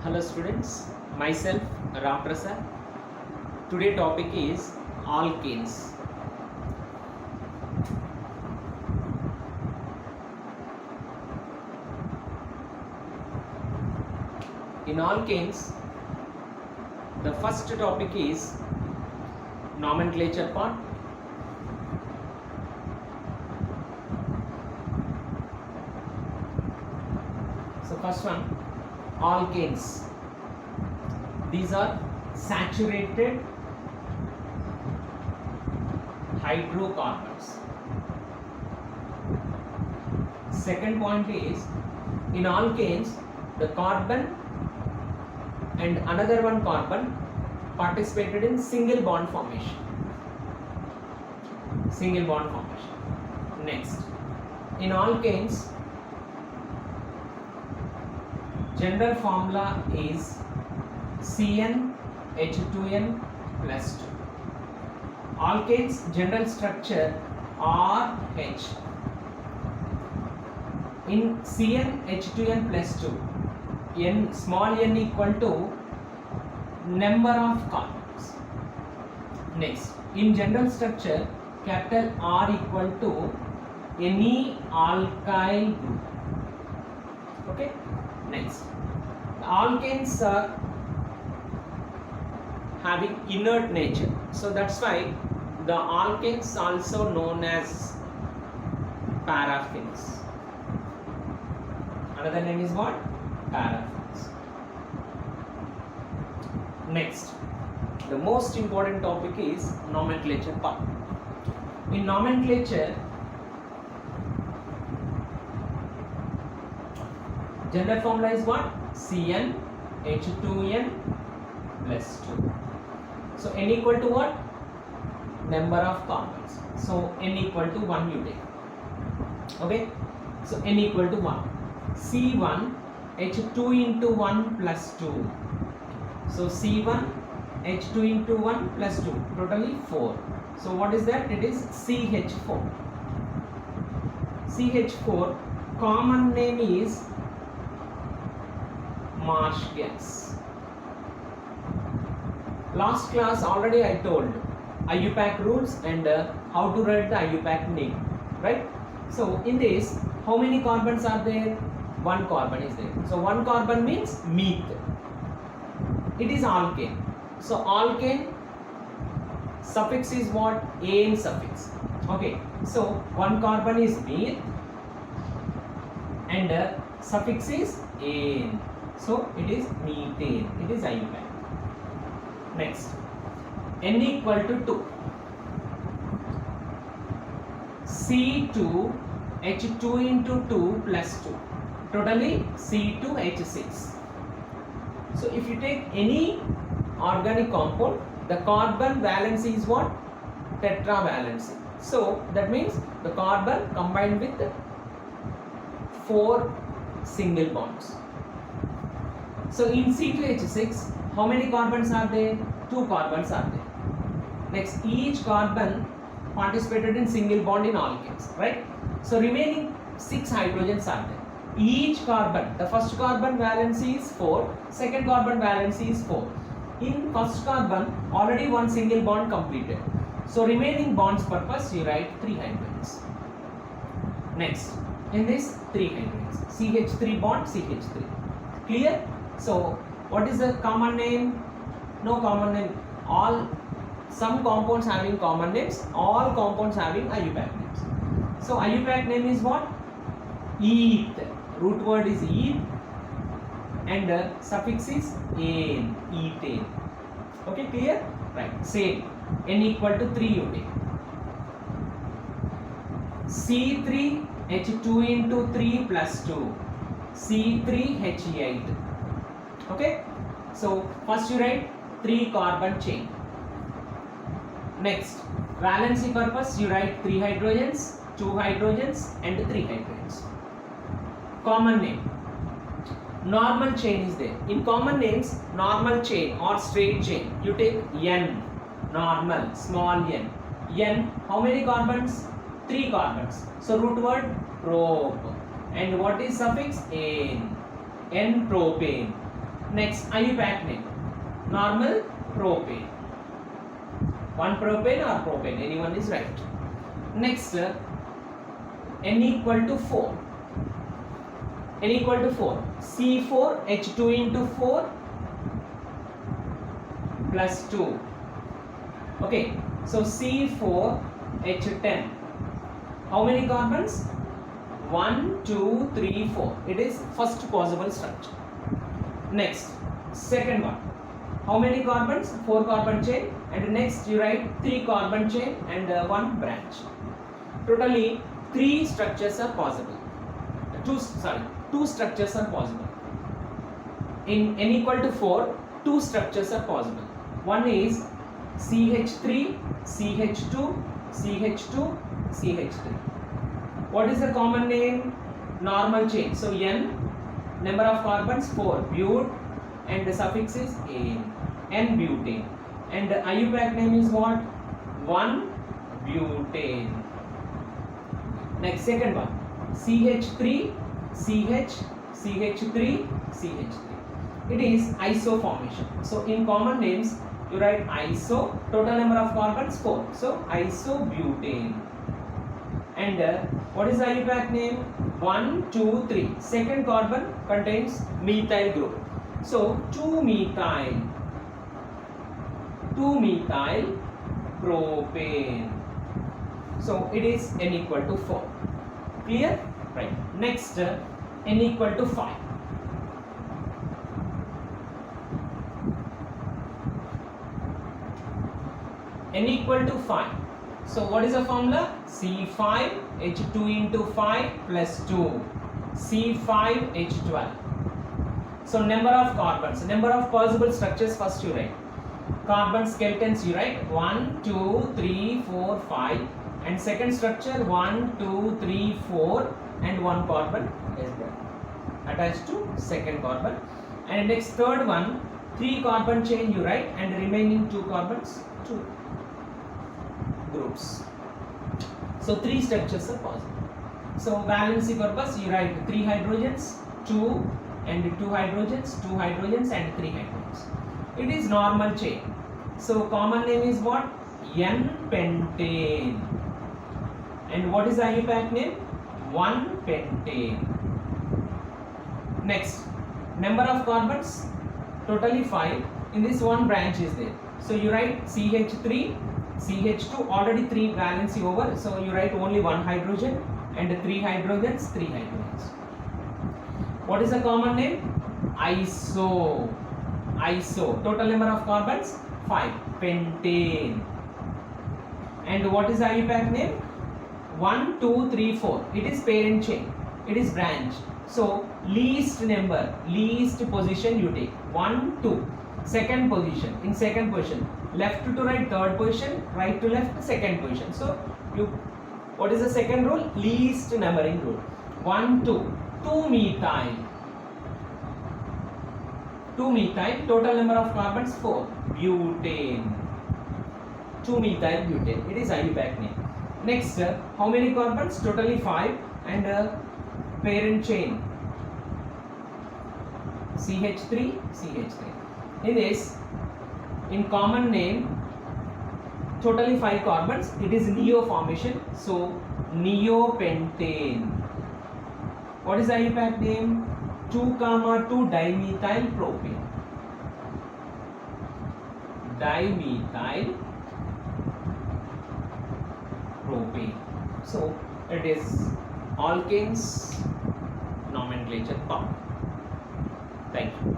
Hello students, myself Ram Prasad. Today topic is alkanes. In alkanes, the first topic is nomenclature part. So first one, alkanes. These are saturated hydrocarbons. Second point is, in alkanes, the carbon and another one carbon participated in single bond formation. Single bond formation. Next, in alkanes, general formula is CnH2n plus 2. Alkanes general structure RH. In CnH2n plus 2, n small n equal to number of carbons. Next, in general structure, capital R equal to any alkyl group. Okay. Next, the alkanes are having inert nature, so that's why the alkanes also known as paraffins. Another name is what? Paraffins. Next, the most important topic is nomenclature part. In nomenclature, general formula is what? CnH2n plus 2. So n equal to what? Number of carbons. So n equal to 1 you take. Okay. So n equal to 1. C1 H2 into 1 plus 2. So C1 H2 into 1 plus 2. Totally 4. So what is that? It is CH4. CH4 common name is marsh gas. Last class already I told IUPAC rules and how to write the IUPAC name, right? So in this, how many carbons are there? One carbon is there. So one carbon means meth. It is alkane. So alkane suffix is what? Ane suffix. Okay. So one carbon is meth and suffix is ane. So it is methane. It is IUPAC. Next, n equal to 2. C2 H2 into 2 plus 2. Totally C2 H6. So if you take any organic compound, the carbon valency is what? Tetravalency. So that means the carbon combined with 4 single bonds. So in C2H6, how many carbons are there? 2 carbons are there. Next, each carbon participated in single bond in alkanes, right? So remaining 6 hydrogens are there. Each carbon, the first carbon valency is 4, second carbon valency is 4. In first carbon, already one single bond completed. So remaining bonds purpose, you write 3 hydrogens. Next, in this 3 hydrogens, CH3 bond, CH3. Clear? So what is the common name? No common name. Some compounds having common names, all compounds having IUPAC names. So IUPAC name is what? Eth. Root word is eth and suffix is ane, ethane. Okay, clear? Right. Same. N equal to 3 you take. C3 H2 into 3 plus 2. C3 H8. Okay. So first you write 3 carbon chain. Next, valency purpose you write 3 hydrogens, 2 hydrogens and 3 hydrogens. Common name. Normal chain is there. In common names, normal chain or straight chain, you take N, normal, small n. N, how many carbons? 3 carbons. So root word prop. And what is suffix? N. N propane. Next, IUPAC name. Normal propane. One propane or propane, anyone is right. Next, N equal to 4. N equal to 4. C4H2 into 4 plus 2. Okay, so C4H10. How many carbons? 1, 2, 3, 4. It is first possible structure. Next, second one. How many carbons? 4 carbon chain. And next you write 3 carbon chain and 1 branch. Totally 3 structures are possible. Two structures are possible. In N equal to 4, 2 structures are possible. One is CH3, CH2, CH2, CH3. What is the common name? Normal chain. So N, number of carbons 4, bute, and the suffix is ane, N-butane. And the IUPAC name is what? 1-butane. Next, second one, CH3, CH, CH3, CH3. It is iso formation. So in common names, you write iso, total number of carbons 4. So isobutane. And what is the IUPAC name? 1, 2, 3. Second carbon contains methyl group. So 2-methyl propane. So it is N equal to 4. Clear? Right. Next, N equal to 5. N equal to 5. So what is the formula? C5H2 into 5 plus 2. C5H12. So number of carbons, number of possible structures first you write. Carbon skeletons you write 1, 2, 3, 4, 5. And second structure 1, 2, 3, 4 and 1 carbon is there attached to second carbon. And next third one, 3 carbon chain you write and remaining 2 carbons, 2 groups. So 3 structures are possible. So valency purpose you write 3 hydrogens, 2 and 2 hydrogens, 2 hydrogens and 3 hydrogens. It is normal chain. So common name is what? N-pentane. And what is the IUPAC name? 1-pentane. Next, number of carbons, totally 5. In this one branch is there. So you write CH3, CH2, already 3 valency over. So you write only 1 hydrogen and 3 hydrogens, 3 hydrogens. What is the common name? Iso. Iso. Total number of carbons? 5. Pentane. And what is the IUPAC name? 1, 2, 3, 4. It is parent chain. It is branch. So least number, least position you take. 1, 2. Second position. In second position. Left to right, third position. Right to left, second position. So what is the second rule? Least numbering rule. 1, 2. 2-methyl. 2-methyl. Total number of carbons 4. Butane. 2-methyl butane. It is IUPAC name. Next, how many carbons? Totally 5 and parent chain CH3, CH3. In this, in common name, totally 5 carbons. It is neo formation. So neopentane. What is the IUPAC name? 2,2 dimethyl propane. Dimethyl propane. So it is alkanes nomenclature part. Thank you.